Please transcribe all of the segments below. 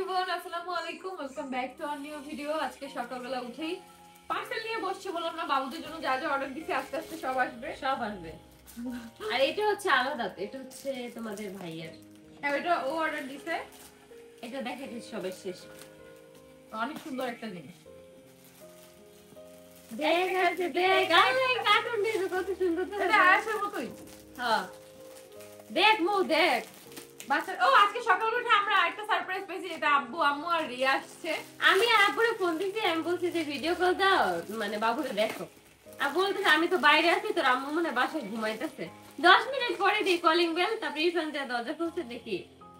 Everyone, আসসালামু আলাইকুম। Welcome back to our new video. আজকে সকালবেলা উঠেই পার্সেল নিয়ে বসছি, বললাম না বাবুদের জন্য যা যা অর্ডার দিছি আস্তে আস্তে সব আসবে। আর এটা হচ্ছে আলাদা, এটা হচ্ছে তোমাদের ভাইয়ের। হ্যাঁ, এটা ও অর্ডার দিছে। এটা দেখাচ্ছি সবার শেষ। অনেক সুন্দর একটা জিনিস। দেখ আছে দেখ, আরে কার্টুন দিয়ে কত সুন্দর তো। এটা আসার মতোই। হ্যাঁ দেখ মো দেখ। বাচ্চা ও আজকে সকালে উঠে আমরা একটা সারপ্রাইজ পেয়েছি, এটা আব্বু আম্মু আর রিয়া আসছে। আমি আর আব্বুরে ফোন দিছি, আমি বলছি যে ভিডিও কল দাও, মানে বাবুরে দেখো। আর বলতেছে আমি তো বাইরে আছি, তোর আম্মু মনে বাসায় ঘুমাইতেছে। 10 মিনিট পরে দিই কলিং বেল, তারপর ইরফান দিয়ে দরজা খুলছে, দেখি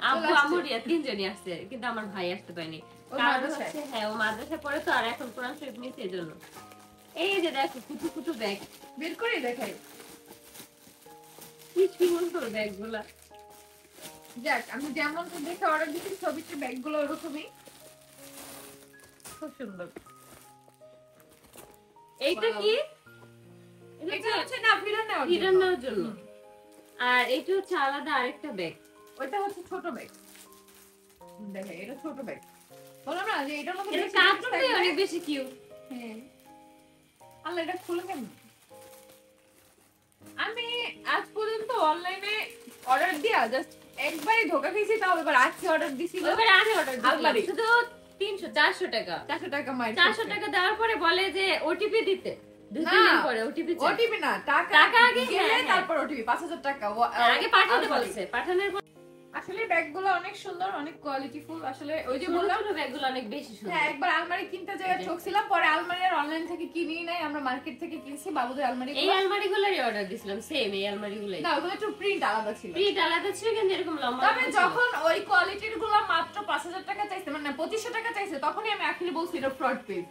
আব্বু আম্মু রিয়া তিনজনই আসছে, কিন্তু আমার ভাই আসতে পারেনি। কারণ হচ্ছে হ্যাঁ ও মাদ্রাসায় পড়ে তো, আর এখন কোরআন শরীফ নিছে এজন্য। এই যে দেখো কুটু কুটু ব্যাগ বের করে দেখাই, কি সুন্দর ব্যাগগুলা। যাক আমি যেমন দেখে অর্ডার দিছি ছবিতে ব্যাগগুলো ওরকমই খুব সুন্দর। এইটা কি? এটা হচ্ছে না ফিরান নেওয়ার জন্য। আর এটা হচ্ছে আলাদা আরেকটা ব্যাগ। ওইটা হচ্ছে ছোট ব্যাগ। দেখে এটা ছোট ব্যাগ, বললাম না যে এটার মধ্যে এটা কার্টুনটাই অনেক বেশি কিউট। হ্যাঁ আল্লাহ, এটা খুলে কেমন? আমি আজ পর্যন্ত অনলাইনে অর্ডার দিয়া জাস্ট একবারই ধোকা খেয়েছি, তাও এবার আজকে অর্ডার দিছি। এবার আগে অর্ডার দিলাম শুধু 300 400 টাকা 400 টাকা মাইর 400 টাকা দেওয়ার পরে বলে যে ওটিপি দিতে, 2 দিন পরে ওটিপি চাই। ওটিপি না, টাকা আগে গেলে তারপর ওটিপি 5000 টাকা আগে পাঠাতে বলছে। পাঠানোর পর আসলে ব্যাগগুলো অনেক সুন্দর, অনেক কোয়ালিটিফুল। আসলে ওই যে বললাম ব্যাগগুলো অনেক বেশি সুন্দর। হ্যাঁ, একবার আলমারি কিনতে যায় ঠকছিলাম, পরে আলমারি আর অনলাইন থেকে কিনি নাই, আমরা মার্কেট থেকে কিনছি বাবুদের আলমারি। এই আলমারিগুলোরই অর্ডার দিছিলাম, সেম এই আলমারিগুলোই। না ওগুলো একটু প্রিন্ট আলাদা ছিল, প্রিন্ট আলাদা ছিল, কিন্তু এরকম লম্বা। তবে যখন ওই কোয়ালিটির গুলো মাত্র 5000 টাকা চাইছে, মানে 2500 টাকা চাইছে, তখনই আমি আখলি বলছি এটা ফ্রড পেজ।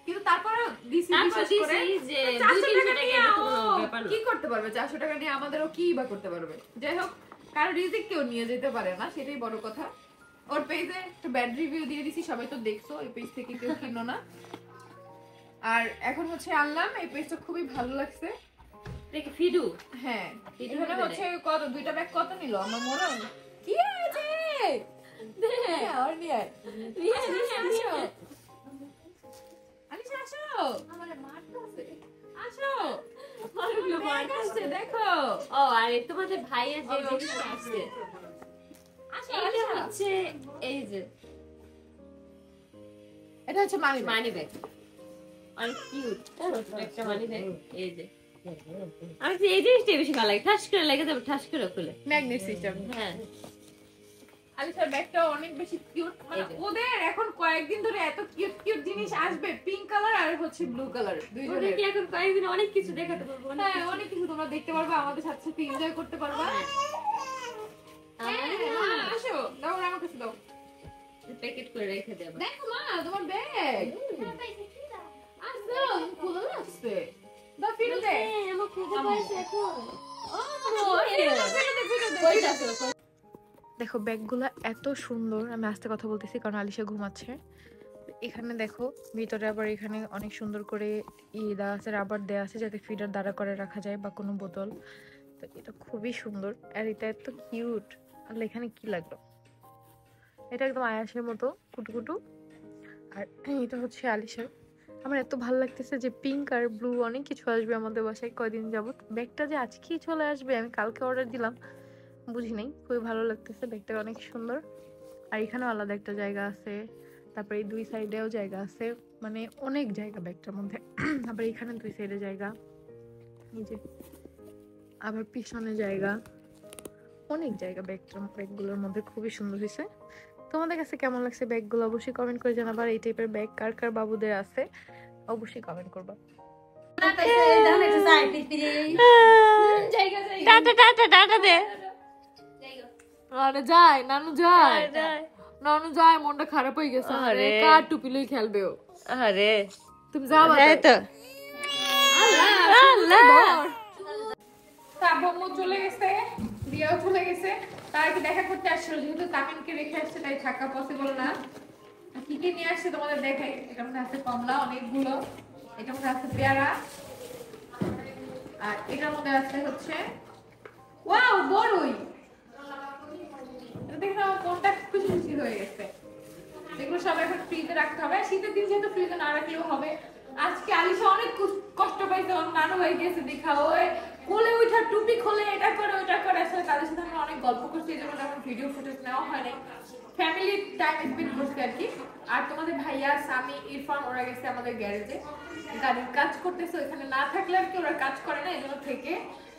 কিন্তু তারপরে দিছি বিশ্বাস করে যে 400 টাকা নিয়ে নিয়ে কোনো ব্যাপার না। কি করতে পারবে? 400 টাকা নিয়ে আমাদেরও কি বা করতে পারবে? যাই হোক, কারো রিজিক কেউ নিয়ে যেতে পারে না, সেটাই বড় কথা। ওর পেজে একটা ব্যাড রিভিউ দিয়ে দিছি, সবাই তো দেখছো, এই পেজ থেকে কেউ কিনো না। আর এখন হচ্ছে আনলাম, এই পেজটা খুবই ভালো লাগছে। দেখি ফিডু। হ্যাঁ এখানে হচ্ছে কত দুইটা ব্যাগ কত নিল আমার মনে হয় কি আছে দেখে আর নিয়ে আসো আলিশা আসো, আমারে মারতেছে, আসো অনেকগুলো ব্যাগ আছে দেখো। ও আর তোমাদের ভাইয়ের যে জিনিসটা আছে, আসো এটা হচ্ছে এই যে এটা হচ্ছে মানি ব্যাগ, অনেক কিউট একটা মানি ব্যাগ। এই যে আমি তো এই জিনিসটাই বেশি ভালো লাগে, ঠাস করে লেগে যাবে, ঠাস করে খুলে ম্যাগনেট সিস্টেম। হ্যাঁ আলিশার ব্যাগটা অনেক বেশি কিউট, মানে ওদের এখন কয়েকদিন ধরে এত কিউট কিউট জিনিস আসবে, পিঙ্ক কালার আর হচ্ছে ব্লু কালার, দুইজনের কি এখন কয়েকদিন অনেক কিছু দেখাতে পারবো। হ্যাঁ অনেক কিছু তোমরা দেখতে পারবে, আমাদের সাথে সাথে এনজয় করতে পারবা। আসো দাও, আমার কাছে দাও, প্যাকেট করে রেখে দেব। দেখো মা তোমার ব্যাগ আসো, খুলে আসছে, দাও ফিরে দে আমার খুঁজে পাইছে এখন। দেখো ব্যাগগুলো এত সুন্দর। আমি আস্তে কথা বলতেছি কারণ আলিশা ঘুমাচ্ছে। এখানে দেখো ভিতরে আবার এখানে অনেক সুন্দর করে দেওয়া আছে, রাবার দেওয়া আছে যাতে ফিডার দাঁড়া করে রাখা যায় বা কোনো বোতল। তো এটা খুবই সুন্দর আর এটা এত কিউট। আর এখানে কি লাগলো, এটা একদম আয়াসের মতো কুটুকুটু। আর এটা হচ্ছে আলিশার। আমার এত ভালো লাগতেছে যে পিঙ্ক আর ব্লু অনেক কিছু আসবে আমাদের বাসায় কয়দিন যাবত। ব্যাগটা যে আজকেই চলে আসবে, আমি কালকে অর্ডার দিলাম, বুঝি নাই। খুবই ভালো লাগতেছে, ব্যাগটা অনেক সুন্দর। আর এখানেও আলাদা একটা জায়গা আছে, তারপরে এই দুই সাইডেও জায়গা আছে, মানে অনেক জায়গা ব্যাগটার মধ্যে। আবার এখানে দুই সাইডে জায়গা, এই যে আবার পিছনে জায়গা, অনেক জায়গা ব্যাগগুলোর মধ্যে। খুবই সুন্দর হয়েছে। তোমাদের কাছে কেমন লাগছে ব্যাগগুলো অবশ্যই কমেন্ট করে জানাবা। এই টাইপের ব্যাগ কার কার বাবুদের আছে অবশ্যই কমেন্ট করবা। টাটা টাটা টাটা দে। আরে যায় নানু, যায় নানু যায়, মনটা খারাপ হয়ে গেছে। আরে কার টুপি লই খেলবে ও? আরে তুমি যাবা তো। আব্বু চলে গেছে, রিয়াও চলে গেছে, তার কি দেখা করতে আসছিল, যেহেতু তামিনকে রেখে আসছে তাই থাকা পসিবল না। কি কি নিয়ে আসছে তোমাদের দেখাই। এটার মধ্যে আছে কমলা অনেকগুলো, এটার মধ্যে আছে পেয়ারা, আর এটার মধ্যে আছে হচ্ছে ওয়াও বড়ই। দেখো কোনটা খুশি খুশি হয়ে গেছে। সব এখন ফ্রিজে রাখতে হবে। শীতের দিন যেহেতু ফ্রিজে না রাখলেও হবে। আজকে আলিশা অনেক কষ্ট পাইছে, ওর নানু ভাই গেছে দেখা, ওই কোলে উঠা টুপি খোলে, এটা করে ওটা করে। আসলে তাদের সাথে আমরা অনেক গল্প করছি, এই জন্য তেমন ভিডিও ফুটেজ নেওয়া হয় নাই, ফ্যামিলি টাইম স্পেন্ড করছি আর কি। আর তোমাদের ভাইয়া সামি ইরফান ওরা গেছে আমাদের গ্যারেজে গাড়ির কাজ করতেছে, ওইখানে না থাকলে আর কি ওরা কাজ করে না, এই জন্য থেকে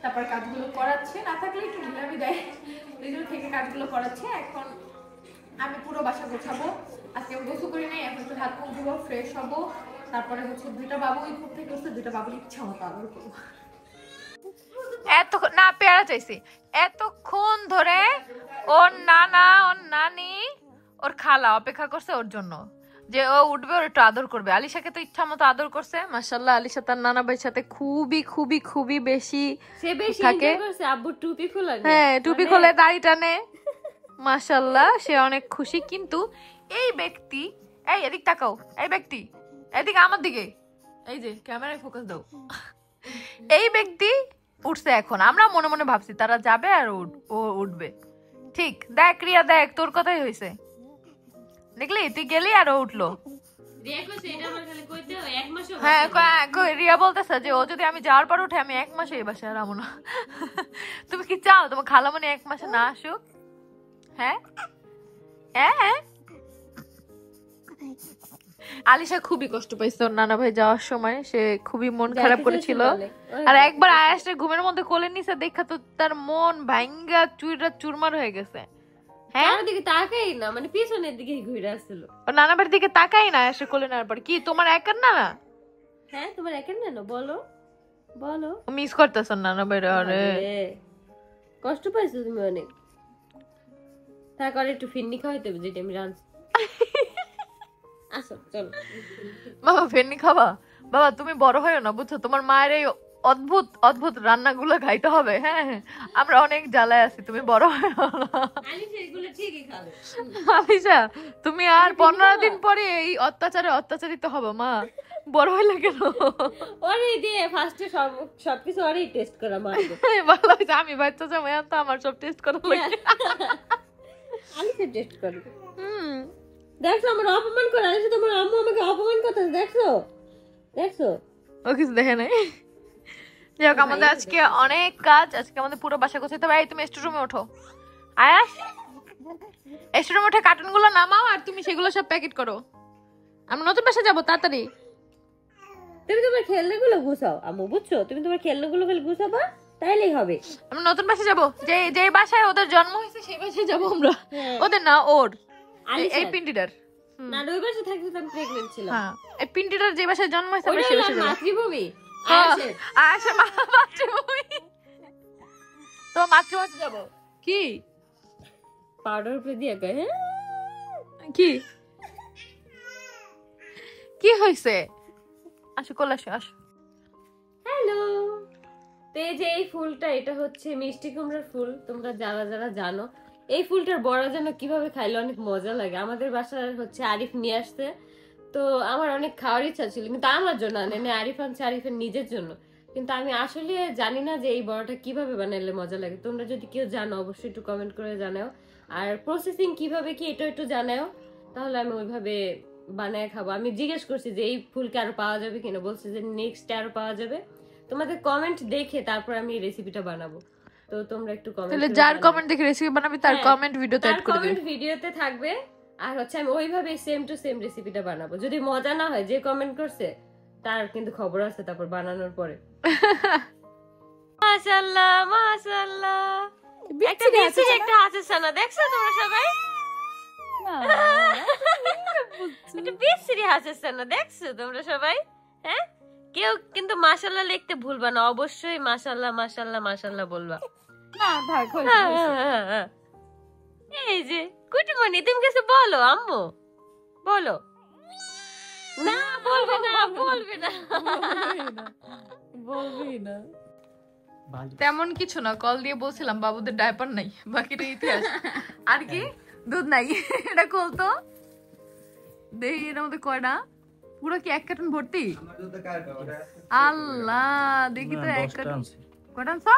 তারপর কাজগুলো করাচ্ছে, না থাকলে একটু ঢিলামি দেয়, এই জন্য থেকে কাজগুলো করাচ্ছে। এখন আমি পুরো বাসা গোছাবো, আজকে আমি গোসল করি নাই, এখন একটু হাত মুখ ধুবো, ফ্রেশ হবো, তারপরে হচ্ছে দুইটা বাবু ঘুম থেকে উঠছে, দুইটা বাবুর ইচ্ছা মতো আদর করবো। এতক্ষণ না পেয়ারা চাইছি, এতক্ষণ ধরে ওর নানা ওর নানি ওর খালা অপেক্ষা করছে ওর জন্য, যে ও উঠবে ওর একটু আদর করবে। আলিশাকে তো ইচ্ছা মতো আদর করছে, মাশাআল্লাহ। আলিশা তার নানা ভাইয়ের সাথে খুবই খুবই খুবই বেশি থাকে। আব্বু টুপি খোলা, হ্যাঁ টুপি খোলে, দাড়ি টানে, মাশাআল্লাহ সে অনেক খুশি। কিন্তু এই ব্যক্তি, এই এদিক তাকাও, এই ব্যক্তি এদিকে আমার দিকে, এই যে ক্যামেরায় ফোকাস দাও, এই ব্যক্তি উঠছে এখন। আমরা মনে মনে ভাবছি তারা যাবে আর ও উঠবে, ঠিক দেখ রিয়া, দেখ তোর কথাই হয়েছে, দেখলি তুই গেলি আর ও উঠলো। হ্যাঁ রিয়া বলতেছে যে ও যদি আমি যাওয়ার পর উঠে আমি 1 মাসে এই বাসায় আর আমো না। তুমি কি চাও তোমার খালামণি 1 মাসে না আসুক? হ্যাঁ হ্যাঁ। আলিশা খুবই কষ্ট পাইছে ওর নানা ভাই যাওয়ার সময়, সে খুবই মন খারাপ করেছিল। আর একবার আয়াসটা ঘুমের মধ্যে কোলে নিছে দেখা তো তার মন ভাঙ্গা চুরমার হয়ে গেছে। হ্যাঁ দিকে তাকাই না, মানে পিছনের দিকে ঘুরে আসছিল, ওর নানা বাড়ির দিকে তাকাই না আয়াসে কোলে নেওয়ার পর। কি তোমার একার না? হ্যাঁ তোমার একার না, বলো বলো। মিস করতেছ নানা বাড়ি? আরে কষ্ট পাইছো তুমি অনেক। তারপরে একটু ফিন্নি খাওয়াইতে হবে, যেটা আমি রাঁধছি। আসো চলো বাবা, ফিন্নি খাবা? বাবা তুমি বড় হয়েও না বুঝছো, তোমার মায়ের এই অদ্ভুত অদ্ভুত রান্নাগুলো খাইতে হবে। হ্যাঁ আমরা অনেক জ্বালায় আছি, তুমি বড় হয়েও না। আলিশা তুমি আর 15 দিন পরে এই অত্যাচারিত হবে মা, বড় হইলে কেন? ওরে দিয়ে ফার্স্টে সবকিছু ওরেই টেস্ট করা মা। ভালো হয়েছে, আমি বাচ্চা জামাই তো আমার সব টেস্ট করা লাগে। আলিশা টেস্ট করে। দেখছো আমার অপমান করে, আলিশা তোমার আম্মু আমাকে অপমান করতেছে, দেখছো দেখছো? ও কিছু দেখে নাই। যাই হোক আমাদের আজকে অনেক কাজ, আজকে আমাদের পুরো বাসা গোছাতে হবে। এই তুমি স্টোরুমে ওঠো, আয়াস স্টোরুমে উঠে কার্টুনগুলো নামাও আর তুমি সেগুলো সব প্যাকেট করো, আমরা নতুন বাসা যাবো তাড়াতাড়ি। তুমি তোমার খেলনাগুলো গুছাও আম্মু, বুঝছো? তুমি তোমার খেলনাগুলো খালি গুছাবা, তাইলেই হবে। আমরা নতুন বাসা যাবো, যে বাসায় ওদের জন্ম হয়েছে সেই বাসায় যাবো আমরা। ওদের না, ওর এই পিন্ডিটার। না ওই বাসায় থাকতে তো আমি প্রেগন্যান্ট ছিলাম। হ্যাঁ এই পিন্ডিটার যে বাসায় জন্ম হয়েছে আমরা সেই বাসায় যাবো। মাতৃভূমি আয়সা মাতৃভূমি, তো মাতৃভূমি যাবো। কি পাউডার উপরে দিয়ে গায়? হ্যাঁ কি কি হয়েছে? আসো কোলে আসো, আসো। হ্যালো, তো এই যে এই ফুলটা, এটা হচ্ছে মিষ্টি কুমড়ার ফুল। তোমরা যারা যারা জানো এই ফুলটার বড়া যেন কিভাবে খাইলে অনেক মজা লাগে। আমাদের বাসার হচ্ছে আরিফ নিয়ে আসতে, তো আমার অনেক খাওয়ার ইচ্ছা ছিল, কিন্তু আমার জন্য আনে আরিফ আনছে আরিফের নিজের জন্য। কিন্তু আমি আসলে জানি না যে এই বড়াটা কিভাবে বানাইলে মজা লাগে। তোমরা যদি কেউ জানো অবশ্যই একটু কমেন্ট করে জানাও, আর প্রসেসিং কিভাবে কি এটা একটু জানাও, তাহলে আমি ওইভাবে বানায় খাবো। আমি জিজ্ঞেস করছি যে এই ফুলকে আরো পাওয়া যাবে কিনা, বলছে যে নেক্সট আরো পাওয়া যাবে। তোমাদের কমেন্ট দেখে তারপর আমি এই রেসিপিটা বানাবো, তো তোমরা একটু কমেন্ট, তাহলে যার কমেন্ট দেখে রেসিপি বানাবি তার কমেন্ট ভিডিওতে অ্যাড করে দিও, কমেন্ট ভিডিওতে থাকবে। আর হচ্ছে আমি ওইভাবে সেম টু সেম রেসিপিটা বানাবো। যদি মজা না হয়, যে কমেন্ট করছে তার কিন্তু খবর আছে তারপর বানানোর পরে। মাশাআল্লাহ মাশাআল্লাহ, একটা বিচি একটা আছে সানা, দেখছো তোমরা সবাই? একটা বিচি আছে সানা, দেখছো তোমরা সবাই? হ্যাঁ কেউ কিন্তু মাশাআল্লাহ লিখতে ভুলবা না, অবশ্যই মাশাআল্লাহ মাশাআল্লাহ মাশাআল্লাহ বলবা। না থাক হইছে। এই যে কুটিমনি, তুমি কিছু বলো আম্মু, বলো। না বলবে না, বলবে না, বলবি না। তেমন কিছু না, কল দিয়ে বলছিলাম বাবুদের ডায়পার নাই, বাকিটা ইতিহাস। আর কি দুধ নাই, এটা খুলতো দেখি এর মধ্যে কয়টা, পুরো কি 1 কার্টন ভর্তি? আল্লাহ দেখি তো 1 কার্টন কয়টা আনছো?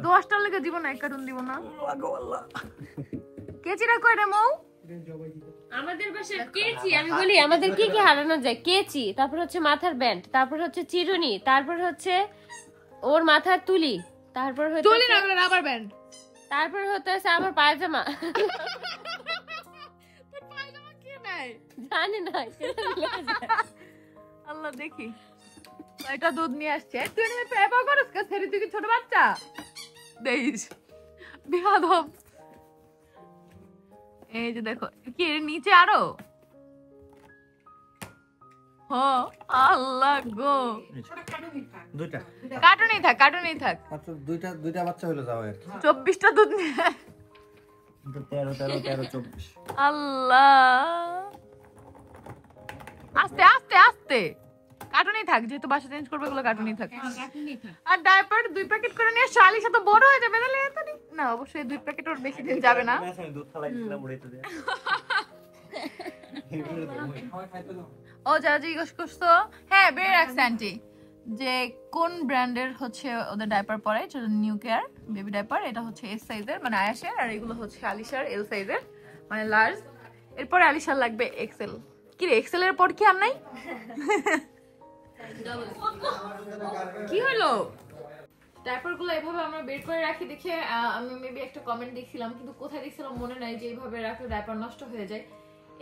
10টার লেগে দিব না, 1 কার্টন দিব না। কেচিরা কয়টা মৌ? আমাদের বাসায় কেচি, আমি বলি আমাদের কি কি হারানো যায়, কেচি, তারপর হচ্ছে মাথার ব্যান্ড, তারপর হচ্ছে চিরুনি, তারপর হচ্ছে ওর মাথার তুলি, তারপর হচ্ছে তুলি না করে রাবার ব্যান্ড, তারপর হচ্ছে আমার পায়জামা। তোর পায়জামা কে নেয় জানি না। আল্লাহ দেখি এটা দুধ নিয়ে আসছে, তুই না পেপা করস কা ছেড়ে, তুই কি ছোট বাচ্চা দেইস বিহাদব। এই যে দেখো কি এর নিচে আরো, ও আল্লাহ গো, দুইটা কার্টুনই থাক, কার্টুনই থাক, মাত্র দুইটা বাচ্চা হলো যাও আর 24টা দুধ নিয়ে 13 13 13 24 আল্লাহ, আস্তে আস্তে আস্তে, কার্টুনই থাক, যেহেতু বাসা চেঞ্জ করবে এগুলো কার্টুনই থাক। আর ডায়পার 2 প্যাকেট করে নিয়ে আসছো, আলিশা তো বড় হয়ে যাবে তাহলে এত না, অবশ্যই 2 প্যাকেট ওর বেশি দিন যাবে না। আমি দুধ খালাইছিলাম উড়াইতে দিয়ে ও যা জিজ্ঞেস করছো, হ্যাঁ বের রাখছে আন্টি যে কোন ব্র্যান্ডের হচ্ছে ওদের ডায়পার পরে, নিউ কেয়ার বেবি ডায়পার, এটা হচ্ছে এস সাইজের মানে আয়াসের, আর এগুলো হচ্ছে আলিশার এল সাইজের মানে লার্জ, এরপরে আলিশার লাগবে এক্সেল। কি রে এক্সেল এর পর কি আর নাই? কি হলো? ডায়পার গুলো এভাবে আমরা বের করে রাখি দেখে আমি মেবি একটা কমেন্ট দেখছিলাম, কিন্তু কোথায় দেখছিলাম মনে নাই, যে এইভাবে রাখলে ডায়পার নষ্ট হয়ে যায়।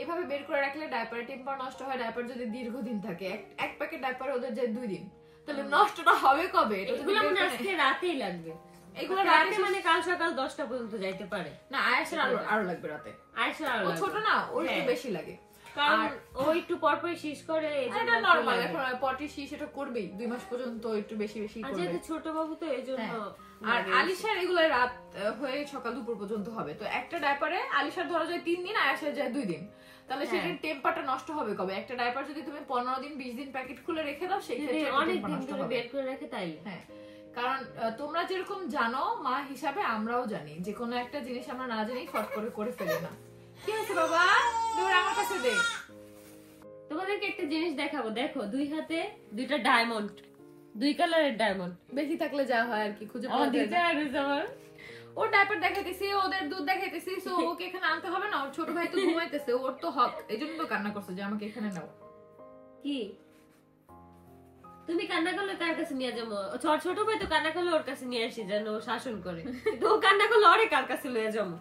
এভাবে বের করে রাখলে ডায়পারের টেম্পার নষ্ট হয়, ডায়পার যদি দীর্ঘদিন থাকে, এক প্যাকেট ডায়পার ওদের যায় 2 দিন, তাহলে নষ্টটা হবে কবে? এগুলো মনে আজকে রাতেই লাগবে, এগুলো রাতে মানে কাল সকাল 10টা পর্যন্ত যাইতে পারে। না আয়েশের আরো লাগবে রাতে, আয়সা আর ও ছোট না, ওর একটু বেশি লাগে, কারণ ও একটু পরপর শেষ করে, এটা নরমাল, এখন পটি শীষ এটা করবেই 2 মাস পর্যন্ত একটু বেশি বেশি করবে, যেহেতু ছোট বাবু তো এইজন্য। আর আলিশার এগুলো রাত হয়ে সকাল দুপুর পর্যন্ত হবে, তো একটা ডায়পারে আলিশার ধরা যায় 3 দিন, আয়েশের যায় 2 দিন, তাহলে সেটার টেম্পারটা নষ্ট হবে কবে? একটা ডায়পার যদি তুমি 15 দিন 20 দিন প্যাকেট খুলে রেখে দাও, সেই ক্ষেত্রে অনেক দিন ধরে বের করে রাখে তাইলে। হ্যাঁ, কারণ তোমরা যেরকম জানো মা হিসাবে আমরাও জানি, যে কোনো একটা জিনিস আমরা না জানি ফট করে করে ফেলি না। কি হয়েছে বাবা, দৌড় আমার কাছে দে। তোমাদেরকে একটা জিনিস দেখাবো, দেখো 2 হাতে 2টা ডায়মন্ড, 2 কালারের ডায়মন্ড, বেশি থাকলে যা হয় আর কি খুঁজে আমার পাওয়া যায় দিতে না। আর আমার ওর ডায়পার দেখাইতেছি, ওদের দুধ দেখাইতেছি, সো ওকে এখানে আনতে হবে না, ওর ছোট ভাই তো ঘুমাইতেছে, ওর তো হক, এইজন্য তো কান্না করছে যে আমাকে এখানে নাও। কি তুমি কান্না করলে কার কাছে নিয়ে যাবো? ছোট ভাই তো কান্না করলে ওর কাছে নিয়ে আসি যেন ও শাসন করে, কিন্তু ও কান্না করলে ওরে কার কাছে লয়ে যাবো?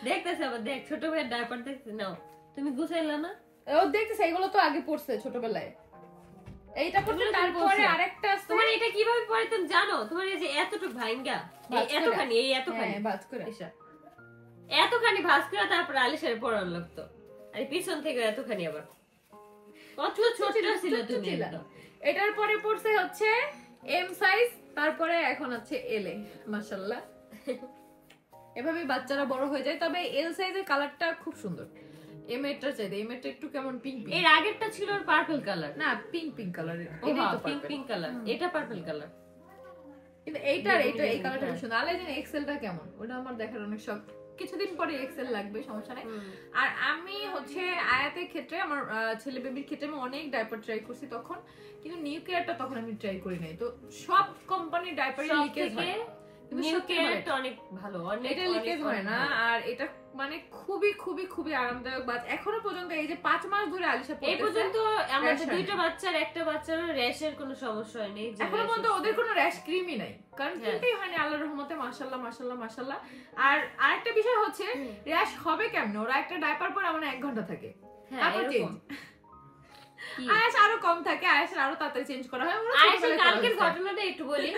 দেখতেছে আবার, দেখ ছোট ভাইয়ের ডায়পার দেখতে, নাও তুমি গুছাইলা না? ও দেখতেছে, এগুলো তো আগে পড়ছে ছোটবেলায়, এইটা পড়ছে, তারপরে আরেকটা আছে। তোমার এটা কিভাবে পরে তুমি জানো? তোমার এই যে এতটুকু ভাঙ্গা, এতখানি, এই এতখানি বাজ করে এতখানি ভাঁজ করে তারপরে আলিশার পরান লাগতো, আর পিছন থেকে এতখানি আবার কত ছোট ছিল তুমি একদম। এটার পরে পড়ছে হচ্ছে এম সাইজ, তারপরে এখন হচ্ছে এল এ, মাশাআল্লাহ। এভাবে বাচ্চারা বড় হয়ে যায়, তবে এল সাইজের কালারটা খুব সুন্দর, এম এরটা চাইতে, এম এরটা একটু কেমন পিঙ্ক পিঙ্ক, এর আগেরটা ছিল পার্পল কালার, না পিঙ্ক পিঙ্ক কালারের, পিঙ্ক পিঙ্ক কালার, এটা পার্পল কালার, কিন্তু এইটার এই কালারটা খুব সুন্দর। আলে জানি এক্সেলটা কেমন, ওটা আমার দেখার অনেক শখ, কিছুদিন পরে এক্সেল লাগবে, সমস্যা নাই। আর আমি হচ্ছে আয়াতের ক্ষেত্রে, আমার ছেলে বেবির ক্ষেত্রে আমি অনেক ডায়পার ট্রাই করছি তখন, কিন্তু নিউ কেয়ারটা তখন আমি ট্রাই করি নাই। তো সব কোম্পানির ডায়পারে লিকেজ হয়, নিউ কেয়ারটা অনেক ভালো, অনেক এটা লিকেজ হয় না, আর এটা মানে খুবই খুবই খুবই আরামদায়ক। বাচ্চা এখনো পর্যন্ত এই যে 5 মাস ধরে আলিশা পড়তেছে, এই পর্যন্ত আমাদের 2টা বাচ্চার একটা বাচ্চার র্যাশের কোনো সমস্যা হয়নি, এখনো পর্যন্ত ওদের কোনো র্যাশ ক্রিমই নাই, কারণ কিনতেই হয়নি, আল্লাহর রহমতে, মাশাআল্লাহ মাশাআল্লাহ মাশাআল্লাহ। আর আরেকটা বিষয় হচ্ছে র্যাশ হবে কেমনে, ওরা একটা ডায়পার পরে আমার 1 ঘন্টা থাকে, তারপর চেঞ্জ। আয়াস আরো কম থাকে, আয়াসের আরো তাড়াতাড়ি চেঞ্জ করা হয়। আয়াসের কালকের ঘটনাটা একটু বলি।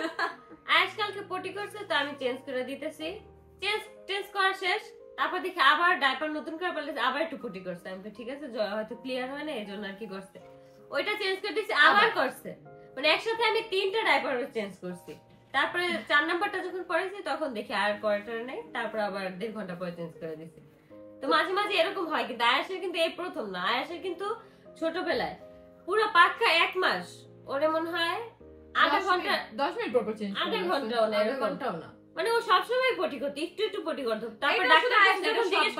আয়াস কালকে পটি করছে, তো আমি চেঞ্জ করে দিতেছি, চেঞ্জ করা শেষ, তারপর দেখি আবার ডায়পার নতুন করে বলছে, আবার একটু পটি করছে। আমি তো ঠিক আছে, হয়তো ক্লিয়ার হয় না, এইজন্য আর কি করছে, ওইটা চেঞ্জ করে দিছি, আবার করছে, মানে একসাথে আমি 3টা ডায়পার চেঞ্জ করছি। তারপরে 4 নাম্বারটা যখন পড়েছি তখন দেখি আর কোয়ার্টার নেই, তারপর আবার 1.5 ঘন্টা পরে চেঞ্জ করে দিছি। তো মাঝে মাঝে এরকম হয়, কিন্তু আয়াসের কিন্তু এই প্রথম না, আয়াসের কিন্তু ছোটবেলায় পুরো পাক্কা 1 মাস ওরে মনে হয় আধা ঘন্টা 10 মিনিট পর চেঞ্জ, আধা ঘন্টাও না, আধা ঘন্টাও না, মানে ও সবসময় পটি করতে, একটু একটু পটি করতে। তারপর ডাক্তার যখন জিজ্ঞেস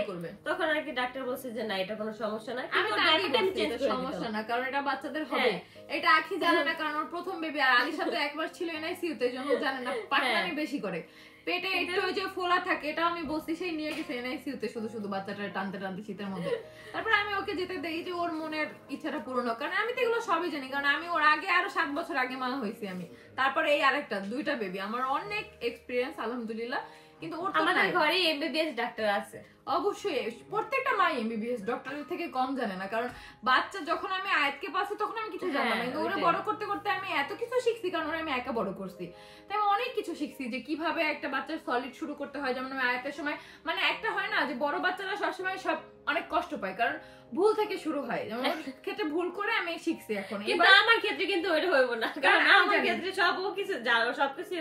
করবে, তখন আর কি ডাক্তার বলছে যে না, এটা কোনো সমস্যা না, আমি তো আগে বলছি এটা সমস্যা না, কারণ এটা বাচ্চাদের হবে। এটা আখি জানে না, কারণ ওর প্রথম বেবি, আর আলিশা তো 1 মাস ছিল এনআইসিইউ তে, জন্য জানে না, পাকনামি বেশি করে। পেটে একটু ওই যে ফোলা থাকে, এটা আমি বলছি সেই নিয়ে গেছে এনআইসিইউ তে শুধু শুধু বাচ্চাটা টানতে টানতে শীতের মধ্যে। তারপর আমি ওকে যেতে দেই যে ওর মনের ইচ্ছাটা পূরণ হোক, কারণ আমি তো এগুলো সবই জানি, কারণ আমি ওর আগে আরো 7 বছর আগে মা হয়েছি আমি। তারপরে এই আরেকটা 2টা বেবি, আমার অনেক এক্সপিরিয়েন্স আলহামদুলিল্লাহ। কিন্তু ওর তো আমাদের নাই। ঘরে এমবিবিএস ডাক্তার আছে। অবশ্যই প্রত্যেকটা মা এমবিবিএস ডক্টরের থেকে কম জানে না, কারণ বাচ্চা যখন আমি আয়াতকে পাচ্ছি তখন আমি কিছু জানতাম না, কিন্তু ওরা বড় করতে করতে আমি এত কিছু শিখছি, কারণ ওরা আমি একা বড় করছি। তাই আমি অনেক কিছু শিখছি যে কিভাবে একটা বাচ্চার সলিড শুরু করতে হয়। যেমন আমি আয়াতের সময় মানে একটা হয় না যে বড় বাচ্চারা সবসময় সব অনেক কষ্ট পায়, কারণ ভুল থেকে শুরু হয়, যেমন ওর ক্ষেত্রে ভুল করে আমি শিখছি এখন। কিন্তু আমার ক্ষেত্রে কিন্তু ওইটা হইব না, কারণ আমার ক্ষেত্রে সবকিছু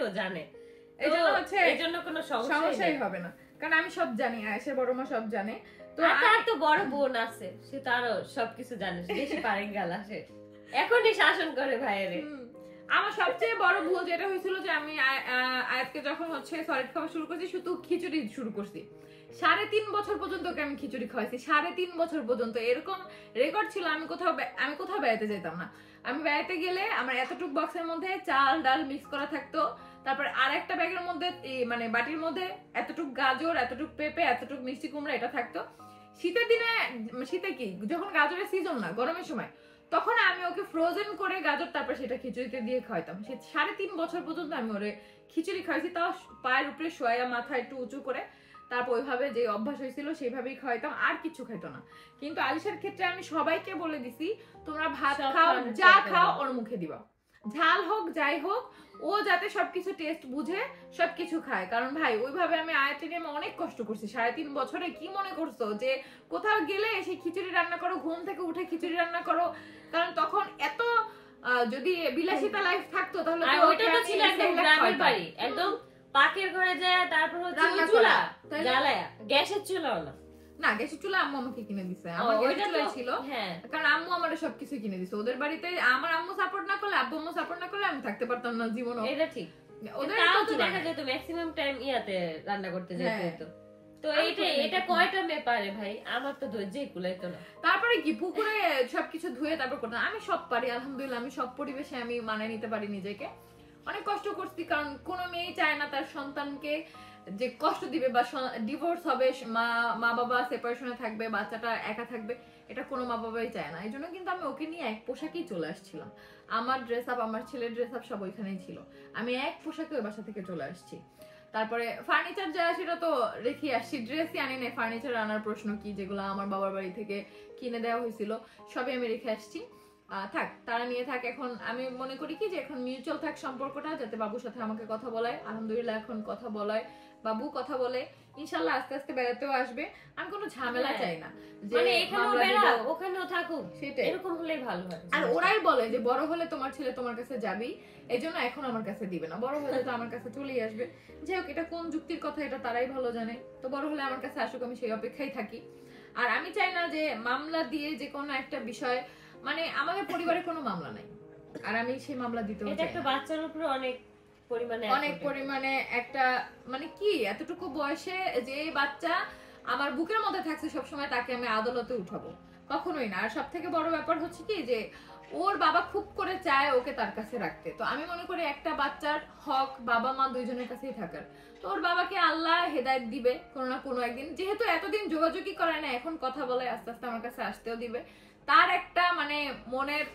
ও জানে, এইজন্য হচ্ছে এইজন্য কোনো সমস্যাই হবে না, কারণ আমি সব জানি, আয়েশের বড় মা সব জানে। তো তার তো বড় বোন আছে, সে তো আরো সবকিছু জানে, বেশি পারেঙ্গাল আসে, এখনই শাসন করে ভাইয়েরে। আমার সবচেয়ে বড় ভুল যেটা হয়েছিল যে আমি আয়াতকে যখন হচ্ছে সলিড খাওয়া শুরু করছি, শুধু খিচুড়ি শুরু করছি। 3.5 বছর পর্যন্ত ওকে আমি খিচুড়ি খাওয়াইছি, 3.5 বছর পর্যন্ত। এরকম রেকর্ড ছিল, আমি কোথাও বেড়াতে যেতাম না। আমি বেড়াতে গেলে আমার এতটুক বক্সের মধ্যে চাল ডাল মিক্স করা থাকতো, তারপর আরেকটা ব্যাগের মধ্যে মানে বাটির মধ্যে এতটুক গাজর, এতটুক পেঁপে, এতটুক মিষ্টি কুমড়া এটা থাকতো। শীতের দিনে, শীতে কি যখন গাজরের সিজন না, গরমের সময়, তখন আমি ওকে ফ্রোজেন করে গাজর তারপর সেটা খিচুড়িতে দিয়ে খাওয়াইতাম। সে 3.5 বছর পর্যন্ত আমি ওরে খিচুড়ি খাওয়াইছি, তাও পায়ের উপরে শোয়া, মাথা একটু উঁচু করে। তারপর ওইভাবে যে অভ্যাস হয়েছিল সেইভাবেই খাওয়াইতাম, আর কিছু খাইতো না। কিন্তু আলিশার ক্ষেত্রে আমি সবাইকে বলে দিছি, তোমরা ভাত খাও, যা খাও ওর মুখে দিবা, ঝাল হোক যাই হোক, ও যাতে সবকিছু টেস্ট বুঝে সবকিছু খায়। কারণ ভাই ওইভাবে আমি আয়াতকে নিয়ে অনেক কষ্ট করছি 3.5 বছরে। কি মনে করছো যে কোথাও গেলে সেই খিচুড়ি রান্না করো, ঘুম থেকে উঠে খিচুড়ি রান্না করো? কারণ তখন এত যদি বিলাসিতা লাইফ থাকতো তাহলে আর ওইটা তো ছিল একদম গ্রামের বাড়ি, একদম পাকের ঘরে যায়, তারপর হচ্ছে চুলা জ্বালায়া, গ্যাসের চুলাও না, না গ্যাসের চুলা আম্মু আমাকে কিনে দিছে, আমার গ্যাসের চুলাই ছিল। কারণ আম্মু আমারে সবকিছু কিনে দিছে। ওদের বাড়িতে আমার আম্মু সাপোর্ট না করলে, আব্বু আম্মু সাপোর্ট না করলে আমি থাকতে পারতাম না জীবনে। এটা ঠিক, ওদের তাও তো দেখা যেত ম্যাক্সিমাম টাইম ইয়াতে রান্না করতে যেতে হতো। তো এটা কয়টা মেয়ে পারে ভাই? আমার তো ধৈর্যই কুলাইতো না। তারপরে কি পুকুরে সবকিছু ধুয়ে তারপর করতাম। আমি সব পারি আলহামদুলিল্লাহ, আমি সব পরিবেশে আমি মানিয়ে নিতে পারি নিজেকে। অনেক কষ্ট করছি, কারণ কোনো মেয়ে চায় না তার সন্তানকে যে কষ্ট দিবে বা ডিভোর্স হবে, মা বাবা সেপারেশনে থাকবে, বাচ্চাটা একা থাকবে, এটা কোনো মা বাবাই চায় না। এই জন্য কিন্তু আমি ওকে নিয়ে এক পোশাকেই চলে আসছিলাম। আমার ড্রেস আপ, আমার ছেলের ড্রেস আপ সব ওইখানেই ছিল। আমি এক পোশাকে ওই বাসা থেকে চলে আসছি। তারপরে ফার্নিচার যা সেটা তো রেখে আসছি, ড্রেসই আনি নাই। ফার্নিচার আনার প্রশ্ন কি, যেগুলো আমার বাবার বাড়ি থেকে কিনে দেওয়া হয়েছিল সবই আমি রেখে আসছি। থাক, তারা নিয়ে থাক। এখন আমি মনে করি কি যে এখন মিউচুয়াল থাক সম্পর্কটা, যাতে বাবুর সাথে আমাকে কথা বলায়। আলহামদুলিল্লাহ এখন কথা বলায়, বাবু কথা বলে, ইনশাল্লাহ আস্তে আস্তে বেড়াতেও আসবে। আমি কোনো ঝামেলা চাই না যে এখানেও বেড়াক ওখানেও থাকুক, সেটাই, এরকম হলেই ভালো হয়। আর ওরাই বলে যে বড় হলে তোমার ছেলে তোমার কাছে যাবেই, এজন্য এখন আমার কাছে দিবে না, বড় হলে তো আমার কাছে চলেই আসবে। যাই হোক, এটা কোন যুক্তির কথা এটা তারাই ভালো জানে। তো বড় হলে আমার কাছে আসুক, আমি সেই অপেক্ষায় থাকি। আর আমি চাই না যে মামলা দিয়ে যে কোনো একটা বিষয়, মানে আমাদের পরিবারে কোনো মামলা নাই, আর আমি সেই মামলা দিতেও চাই না। এটা একটা বাচ্চার উপরে অনেক পরিমাণে একটা মানে কি এতটুকু বয়সে যে বাচ্চা আমার বুকের মধ্যে থাকছে সবসময়, তাকে আমি আদালতে উঠাবো? কখনোই না। আর সব থেকে বড় ব্যাপার হচ্ছে কি যে ওর বাবা খুব করে চায় ওকে তার কাছে রাখতে। তো আমি মনে করি একটা বাচ্চার হক বাবা মা দুইজনের কাছেই থাকার। তো ওর বাবাকে আল্লাহ হেদায়েত দিবে কোনো না কোনো একদিন, যেহেতু এতদিন যোগাযোগই করে না, এখন কথা বলে, আস্তে আস্তে আমার কাছে আসতেও দিবে। তার একটা মানে মনের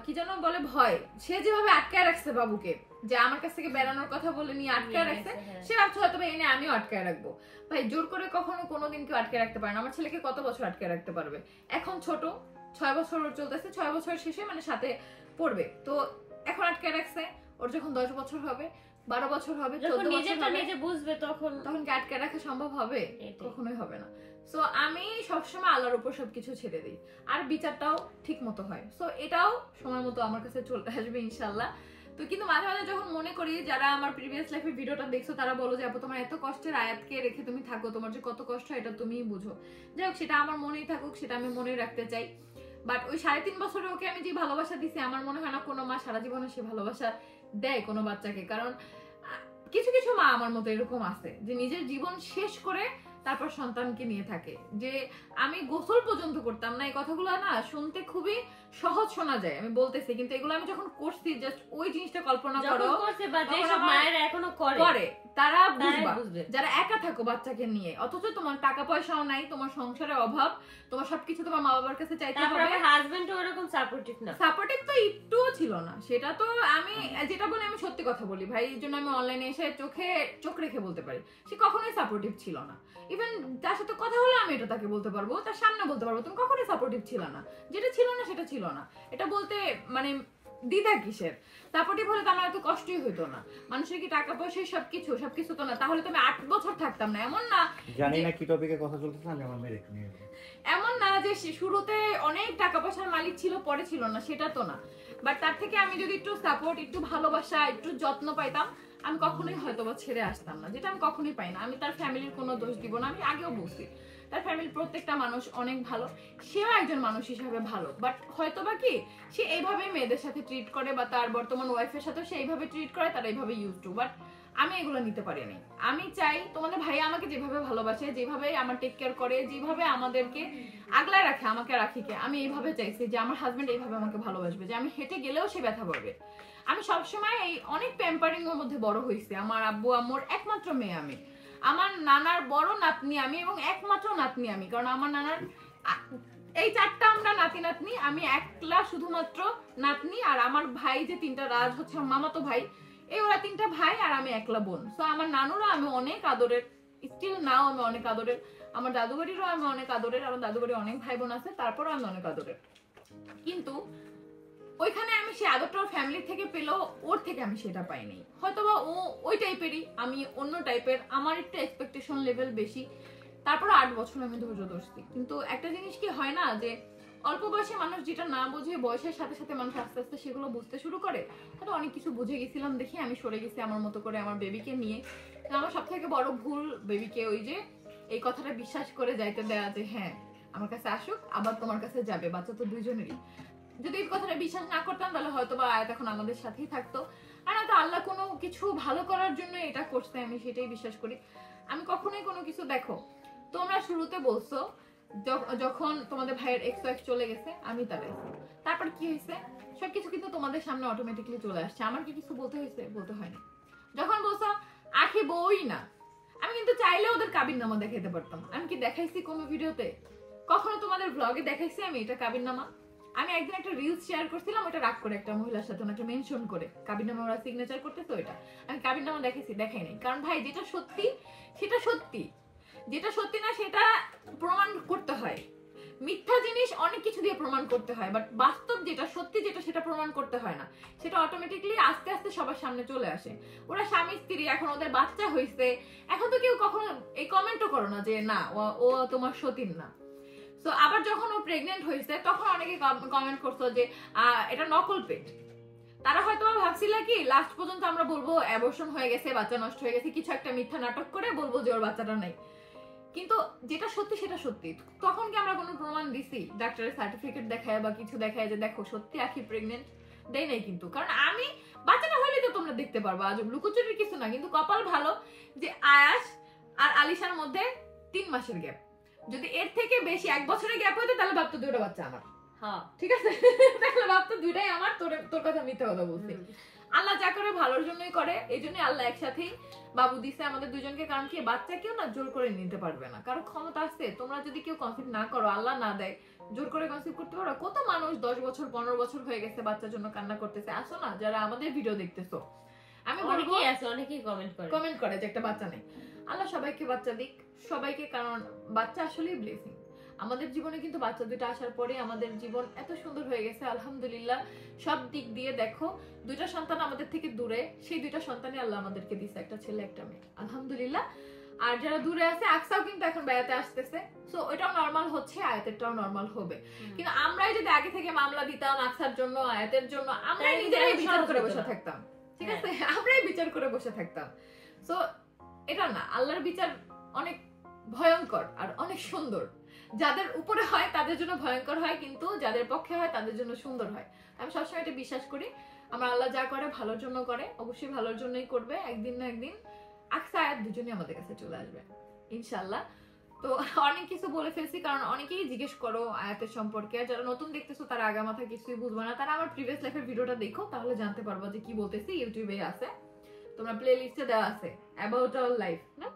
কি যেন বলে ভয়, সে যেভাবে আটকায় রাখছে বাবুকে, যে আমার কাছ থেকে বেড়ানোর কথা বলে নিয়ে আটকায় রাখছে, সে ভাবছে হয়তো এনে আমিও আটকায় রাখবো। ভাই জোর করে কখনো কোনোদিন কেউ আটকে রাখতে পারে না। আমার ছেলেকে কত বছর আটকে রাখতে পারবে? এখন ছোট, 6 বছর ওর চলতেছে, 6 বছর শেষে মানে সাথে পড়বে। তো এখন আটকে রাখছে, ওর যখন 10 বছর হবে, 12 বছর হবে, 14 বছর হবে, নিজে বুঝবে, তখন কি আটকে রাখা সম্ভব হবে? কখনোই হবে না। সো আমি সবসময় আল্লাহর উপর সবকিছু ছেড়ে দিই, আর বিচারটাও ঠিক মতো হয়। সো এটাও সময় মতো আমার কাছে চলে আসবে ইনশাল্লাহ। তো কিন্তু মাঝে মাঝে যখন মনে করি, যারা আমার প্রিভিয়াস লাইফের ভিডিওটা দেখছো তারা বলো যে আপু তোমার এত কষ্টের আয়াতকে রেখে তুমি থাকো, তোমার যে কত কষ্ট এটা তুমিই বুঝো। যাই হোক, সেটা আমার মনেই থাকুক, সেটা আমি মনে রাখতে চাই। বাট ওই 3.5 বছরে ওকে আমি যে ভালোবাসা দিছি, আমার মনে হয় না কোনো মা সারা জীবনে সে ভালোবাসা দেয় কোনো বাচ্চাকে। কারণ কিছু কিছু মা আমার মতো এরকম আছে যে নিজের জীবন শেষ করে তারপর সন্তানকে নিয়ে থাকে। যে আমি গোসল পর্যন্ত করতাম না, এই কথাগুলো না শুনতে খুবই সহজ শোনা যায়, আমি বলতেছি, কিন্তু এগুলো আমি যখন করছি জাস্ট ওই জিনিসটা কল্পনা করো, যখন করছে বা যেসব মায়েরা এখনো করে তারা তারাই বুঝবা। বুঝবে। যারা একা থাকো বাচ্চাকে নিয়ে, অথচ তোমার টাকা পয়সাও নাই, তোমার সংসারের অভাব, তোমার সবকিছু তোমার মা বাবার কাছে চাইতে তারপর হবে, আমার হাজবেন্ডও ওরকম সাপোর্টিভ না। সাপোর্টিভ তো একটুও ছিল না। সেটা তো আমি যেটা বলি, আমি সত্যি কথা বলি ভাই, এই জন্য আমি অনলাইনে এসে চোখ রেখে বলতে পারি, সে কখনোই সাপোর্টিভ ছিল না। ইভেন তার সাথে কথা হলে আমি এটা তাকে বলতে পারবো, তার সামনে বলতে পারবো, তুমি কখনোই সাপোর্টিভ ছিল না। যেটা ছিল না সেটা ছিল না, এটা বলতে মানে দ্বিধা কিসের? সাপোর্টিভ হলে তো আমার এত কষ্টই হতো না। মানুষের কি টাকা পয়সা সবকিছু তো না, তাহলে তো আমি 8 বছর থাকতাম না। এমন না জানি না কি টপিকে কথা চলতেছে, আমি আমার মেয়ে রেখে নিয়ে এমন না যে শুরুতে অনেক টাকা পয়সার মালিক ছিল, পরে ছিল না, সেটা তো না। বাট তার থেকে আমি যদি একটু সাপোর্ট, একটু ভালোবাসা, একটু যত্ন পাইতাম, আমি কখনোই হয়তো বা ছেড়ে আসতাম না, যেটা আমি কখনোই পাই না। আমি তার ফ্যামিলির কোনো দোষ দিব না, আমি আগেও বলছি তার ফ্যামিলির প্রত্যেকটা মানুষ অনেক ভালো, সেও একজন মানুষ হিসাবে ভালো। বাট হয়তো বা কি সে এইভাবে মেয়েদের সাথে ট্রিট করে, বা তার বর্তমান ওয়াইফের সাথেও সে এইভাবে ট্রিট করে, তারা এইভাবে ইউজ টু। বাট আমি এগুলো নিতে পারিনি। আমি চাই তোমাদের ভাইয়া আমাকে যেভাবে ভালোবাসে, যেভাবে আমার টেক কেয়ার করে, যেভাবে আমাদেরকে আগলায় রাখে, আমাকে রাখিকে, আমি এইভাবে চাইছি যে আমার হাজবেন্ড এইভাবে আমাকে ভালোবাসবে, যে আমি হেঁটে গেলেও সে ব্যথা পাবে। আমি সবসময় এই অনেক প্যাম্পারিং এর মধ্যে বড় হয়েছি। আমার আব্বু আম্মুর একমাত্র মেয়ে আমি, আমার নানার বড় নাতনি আমি, এবং একমাত্র নাতনি আমি। কারণ আমার নানার এই 4টা আমরা নাতি নাতনি, আমি একলা শুধুমাত্র নাতনি। আর আমার ভাই যে 3টা, রাজ হচ্ছে আমার মামাতো ভাই, এই ওরা 3টা ভাই, আর আমি একলা বোন। সো আমার নানুরা আমি অনেক আদরের, স্টিল নাও আমি অনেক আদরের। আমার দাদু বাড়িরও আমি অনেক আদরের, আমার দাদু বাড়ি অনেক ভাই বোন আছে, তারপরও আমি অনেক আদরের। কিন্তু ওইখানে আমি সেই আদরটা ফ্যামিলি থেকে পেলেও ওর থেকে আমি সেটা পাইনি। হয়তোবা ও ওই টাইপেরই, আমি অন্য টাইপের, আমার একটু এক্সপেকটেশন লেভেল বেশি। তারপরে 8 বছর আমি ধৈর্য ধরছি। কিন্তু একটা জিনিস কি হয় না, যে অল্প বয়সে মানুষ যেটা না বুঝে, বয়সের সাথে সাথে মানুষ আস্তে আস্তে সেগুলো বুঝতে শুরু করে। হয়তো অনেক কিছু বুঝে গেছিলাম দেখে আমি সরে গেছি আমার মতো করে আমার বেবিকে নিয়ে। আমার সব থেকে বড় ভুল বেবিকে ওই যে এই কথাটা বিশ্বাস করে যাইতে দেয়া, যে হ্যাঁ আমার কাছে আসুক, আবার তোমার কাছে যাবে, বাচ্চা তো দুইজনেরই। যদি এই কথাটা বিশ্বাস না করতাম, তাহলে হয়তো বা আয়াত এখন আমাদের সাথেই থাকতো। আর হয়তো আল্লাহ কোনো কিছু ভালো করার জন্য এটা করছে, আমি সেটাই বিশ্বাস করি। আমি কখনোই কোনো কিছু, দেখো তোমরা শুরুতে বলছো যখন তোমাদের ভাইয়ের এক্স ওয়াইফ চলে গেছে, আমি তাড়াইছি, তারপর কি হয়েছে, সবকিছু কিন্তু তোমাদের সামনে অটোমেটিকলি চলে আসছে। আমার কি কিছু বলতে হয়েছে? বলতে হয়নি। যখন বলছো আখি বই না, আমি কিন্তু চাইলে ওদের কাবিন নামা দেখাইতে পারতাম। আমি কি দেখাইছি কোনো ভিডিওতে? কখনো তোমাদের ব্লগে দেখাইছি আমি এটা কাবিন নামা? আমি একদিন একটা রিলস শেয়ার করছিলাম, ওটা রাগ করে একটা মহিলার সাথে ওনাকে মেনশন করে, কাবিন নামা ওরা সিগনেচার করতেছে, ওইটা আমি কাবিন নামা দেখাইছি? দেখাই নাই। কারণ ভাই যেটা সত্যি সেটা সত্যি, যেটা সত্যি না সেটা প্রমাণ করতে হয়। মিথ্যা জিনিস অনেক কিছু দিয়ে প্রমাণ করতে হয়, বাট বাস্তব যেটা সত্যি যেটা সেটা প্রমাণ করতে হয় না, সেটা অটোমেটিকলি আস্তে আস্তে সবার সামনে চলে আসে। ওরা স্বামী স্ত্রী, এখন ওদের বাচ্চা হয়েছে, এখন তো কেউ কখনো এই কমেন্টও করো না যে না ও তোমার সতীন না। তো আবার যখন ও প্রেগনেন্ট হয়েছে, তখন অনেকে কমেন্ট করতো যে এটা নকল পেট। তারা হয়তো ভাবছিল কি লাস্ট পর্যন্ত আমরা বলবো অ্যাবর্শন হয়ে গেছে, বাচ্চা নষ্ট হয়ে গেছে, কিছু একটা মিথ্যা নাটক করে বলবো যে ওর বাচ্চাটা নাই। কিন্তু যেটা সত্যি সেটা সত্যি। তখন কি আমরা কোনো প্রমাণ দিছি ডাক্তারের সার্টিফিকেট দেখায় বা কিছু দেখায় যে দেখো সত্যি আখি প্রেগনেন্ট? দেয় নাই কিন্তু। কারণ আমি বাচ্চাটা হলে তো তোমরা দেখতে পারবা, আজ লুকোচুরির কিছু না। কিন্তু কপাল ভালো যে আয়াস আর আলিশার মধ্যে 3 মাসের গ্যাপ। যদি এর থেকে বেশি 1 বছরের গ্যাপ হতো তাহলে ভাবতো 2টা বাচ্চা আমার। হ্যাঁ ঠিক আছে, তাহলে ভাবতো 2টাই আমার, তোর কথা মিথ্যা কথা বলছি। আল্লাহ যা করে ভালোর জন্যই করে, এই জন্য আল্লাহ একসাথেই বাবু দিছে আমাদের দুজনকে। কারণ কি বাচ্চা কেউ না জোর করে নিতে পারবে না, কারো ক্ষমতা আছে। তোমরা যদি কেউ কনসিভ না করো, আল্লাহ না দেয়, জোর করে কনসিভ করতে পারো? কত মানুষ 10 বছর 15 বছর হয়ে গেছে বাচ্চার জন্য কান্না করতেছে। আসো না যারা আমাদের ভিডিও দেখতেছো, আমি বলবো অনেকেই কমেন্ট করে যে একটা বাচ্চা নেই। আল্লাহ সবাইকে বাচ্চা দিক, সবাইকে। কারণ বাচ্চা আসলেই ব্লেসিং। আমাদের জীবনে কিন্তু বাচ্চা দুটো আসার পরে আমাদের জীবন এত সুন্দর হয়ে গেছে আলহামদুলিল্লাহ। সব দিক দিয়ে দেখো, 2টা সন্তান আমাদের থেকে দূরে, সেই 2টা সন্তানই আল্লাহ আমাদেরকে দিছে, একটা ছেলে একটা মেয়ে আলহামদুলিল্লাহ। আর যারা দূরে আছে, আকসাও কিন্তু এখন বেড়াতে আসতেছে, সো ওইটাও নরমাল হচ্ছে, আয়াতেরটাও নরমাল হবে। কিন্তু আমরাই যদি আগে থেকে মামলা দিতাম আকসার জন্য, আয়াতের জন্য, আমরাই নিজেরাই বিচার করে বসে থাকতাম। ঠিক আছে, আমরাই বিচার করে বসে থাকতাম। সো এটা না, আল্লাহর বিচার অনেক ভয়ঙ্কর আর অনেক সুন্দর। যাদের উপরে হয় তাদের জন্য ভয়ঙ্কর হয়, কিন্তু যাদের পক্ষে হয় তাদের জন্য সুন্দর হয়। আমি সবসময় এটা বিশ্বাস করি, আমার আল্লাহ যা করে ভালোর জন্য করে, অবশ্যই ভালোর জন্যই করবে। একদিন না একদিন আকসা আয়াত দুজনই আমাদের কাছে চলে আসবে ইনশাআল্লাহ। তো অনেক কিছু বলে ফেলছি, কারণ অনেকেই জিজ্ঞেস করো আয়াতের সম্পর্কে। আর যারা নতুন দেখতেছো তারা আগা মাথা কিছুই বুঝবে না, তারা আমার প্রিভিয়াস লাইফের ভিডিওটা দেখো, তাহলে জানতে পারবো যে কি বলতেছি। ইউটিউবে আছে, তোমরা প্লে লিস্টে দেওয়া আছে অ্যাবাউট আওয়ার লাইফ না,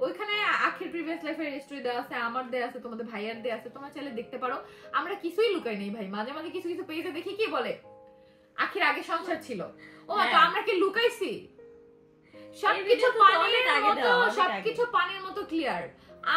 ওইখানে আখির প্রিভিয়াস লাইফের হিস্টরি দেওয়া আছে, আমার দেওয়া আছে, তোমাদের ভাইয়ার দেওয়া আছে, তোমরা চাইলে দেখতে পারো। আমরা কিছুই লুকাই নেই ভাই, মাঝে মাঝে কিছু কিছু পেজে দেখি কি বলে আখির আগে সংসার ছিল, ও তো আমরা কি লুকাইছি? সবকিছু পানির মতো ক্লিয়ার।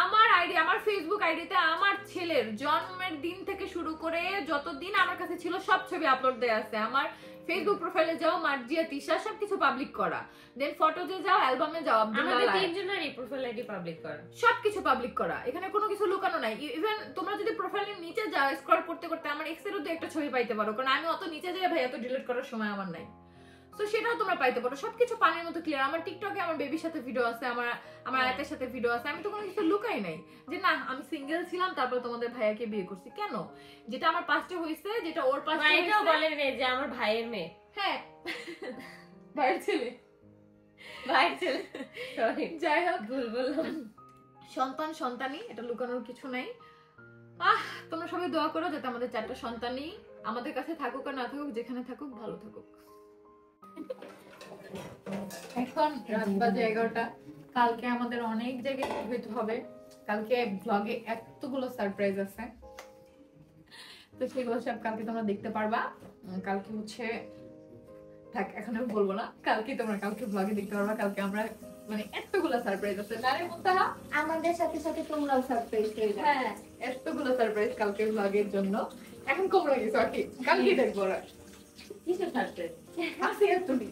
আমার আইডি, আমার ফেসবুক আইডিতে আমার ছেলের জন্মের দিন থেকে শুরু করে যতদিন আমার কাছে ছিল সব ছবি আপলোড দেয়া আছে। আমার ফেসবুক প্রোফাইলে যাও মার্জিয়া তিশা, সবকিছু পাবলিক করা। দেন ফটোতে যাও, অ্যালবামে যাও, আমাদের তিনজনেরই প্রোফাইল আইডি পাবলিক করা, সবকিছু পাবলিক করা। এখানে কোনো কিছু লুকানো নাই। ইভেন তোমরা যদি প্রোফাইলের নিচে যাও, স্ক্রল করতে করতে আমার এক্স এরও একটা ছবি পাইতে পারো, কারণ আমি অত নিচে যাই ভাই, এত ডিলিট করার সময় আমার নাই। তো সেটাও তোমরা পাইতে পারো, সবকিছু পানির মতো ক্লিয়ার। আমার টিকটকে আমার বেবির সাথে ভিডিও আছে, আমার আয়াতের সাথে ভিডিও আছে। আমি তো কোনো কিছু লুকাই নাই যে না আমি সিঙ্গেল ছিলাম তারপর তোমাদের ভাইয়াকে বিয়ে করছি। কেন? যেটা আমার পাস্টে হইছে, যেটা ওর পাস্টে হইছে। এটাও বলেন যে আমার ভাইয়ের মেয়ে। হ্যাঁ, ভাইয়ের ছেলে, সরি যাই হোক ভুল বললাম। সন্তানই, এটা লুকানোর কিছু নাই। তোমরা সবাই দোয়া করো যাতে আমাদের 4টা সন্তানই আমাদের কাছে থাকুক আর না থাকুক, যেখানে থাকুক ভালো থাকুক। এখন রাত বাজে 11টা। কালকে আমাদের অনেক জায়গায় হইতে হবে। কালকে ব্লগে এতগুলো সারপ্রাইজ আছে, তো সেগুলো সব কালকে তোমরা দেখতে পারবা। কালকে হচ্ছে থাক, এখন আমি বলবো না, কালকে তোমরা কালকে ব্লগে দেখতে পারবা। কালকে আমরা মানে এতগুলো সারপ্রাইজ আছে, নারে মুনতাহা আমাদের সাথে সাথে তোমরাও সারপ্রাইজ পেয়ে যাবে। হ্যাঁ, এতগুলো সারপ্রাইজ কালকে ব্লগের জন্য। এখন কম লাগে সকি, কালকে দেখবো না। কিসের সারপ্রাইজ? হাসি তুমি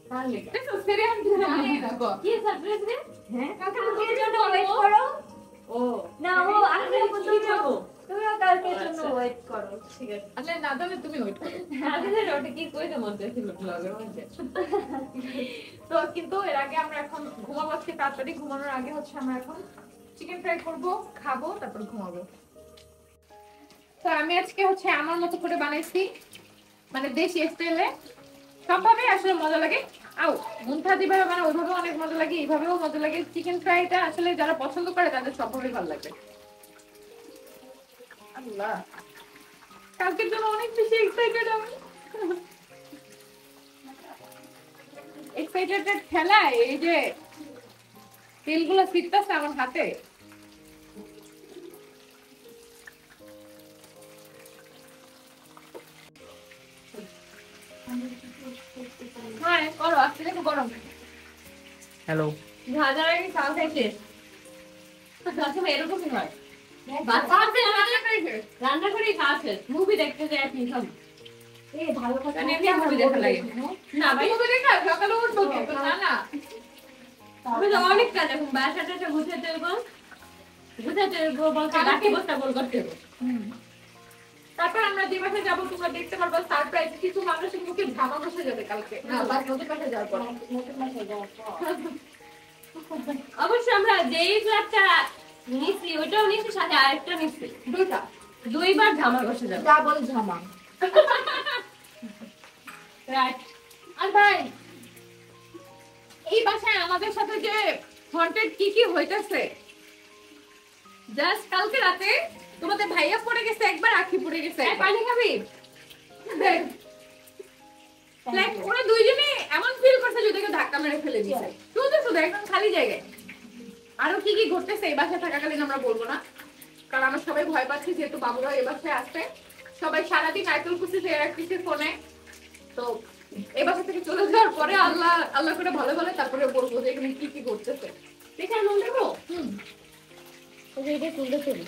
তাহলে দেখো সিরিয়াস জানি না গো কি সারপ্রাইজ রে? হ্যাঁ কালকে কালকের জন্য ওয়েট করো। ও না ও আসলে কি করবো? তুমিও কালকের জন্য ওয়েট করো। ঠিক আছে। আসলে না জানলে তুমি ওয়েট করো। আগে ওটা কি কইতে মন চাইছিল ব্লগের মধ্যে। তো কিন্তু এর আগে আমরা এখন ঘুমাবো, আজকে তাড়াতাড়ি ঘুমানোর আগে হচ্ছে আমরা এখন চিকেন ফ্রাই করবো, খাবো, তারপর ঘুমাবো। তো আমি আজকে হচ্ছে আমার মতো করে বানাইছি, মানে দেশি স্টাইলে। সবভাবে আসলে মজা লাগে। আও মুনতাহা যেভাবে মানে ওইভাবে অনেক মজা লাগে, এইভাবেও মজা লাগে। চিকেন ফ্রাইটা আসলে যারা পছন্দ করে তাদের সবভাবেই ভালো লাগে। আল্লাহ, কালকের জন্য অনেক বেশি এক্সাইটেড আমি। এক্সাইটেড খেলায় এই যে তেলগুলো ছিটতাছে আমার হাতে। হ্যাঁ করো, আজকে দেখো গরম। হ্যালো, ভাজার আগে খাওয়া খাইছে। আসলে এরকমই হয়। রান্না করে খাওয়াছে, মুভি দেখতে যায় আপনি সব। ভালো কথা এমনি মুভি দেখা লাগে না ভাই, তুমি দেখা সকালে উঠবো কিন্তু না না আমি তো অনেক কাজ এখন বাসাটা গুছাতে দেবো, বলতে বাকি বস্তা বল করতে হবে। তারপর আমরা যে বাসায় যাবো তোমরা দেখতে পারবা সারপ্রাইজ। কিছু মানুষের মুখে ঘামা বসে যাবে কালকে, না বাস নদীর পাশে যাওয়ার পর। অবশ্য আমরা যেই ফ্ল্যাটটা নিচ্ছি ওইটাও নিচ্ছি, সাথে আরেকটা নিচ্ছি, দুইবার ঝামা বসে যাবে। ডাবল ঝামা। রাইট। আর ভাই এই বাসায় আমাদের সাথে যে হন্টেড কি হইতাছে, জাস্ট কালকে রাতে তোমাদের ভাইয়া পড়ে গেছে একবার, আখি পড়ে গেছে একবার। পানি খাবি? দেখ লাইক ওরা দুইজনে এমন ফিল করছে যে ওদেরকে ধাক্কা মেরে ফেলে দিয়েছে, শুধু একদম খালি জায়গায়। আরো কি ঘটতেছে এই বাসায় থাকাকালীন আমরা বলবো না, কারণ আমরা সবাই ভয় পাচ্ছি, যেহেতু বাবুরা এই বাসায় আসছে। সবাই সারাদিন নাইকেল কুচি চেয়ে রাখতেছে ফোনে। তো এই বাসা থেকে চলে যাওয়ার পরে আল্লাহ করে ভালো ভালো তারপরে বলবো যে এখানে কি ঘটতেছে। দেখে মন দেবো। এটা তুলতে চলি।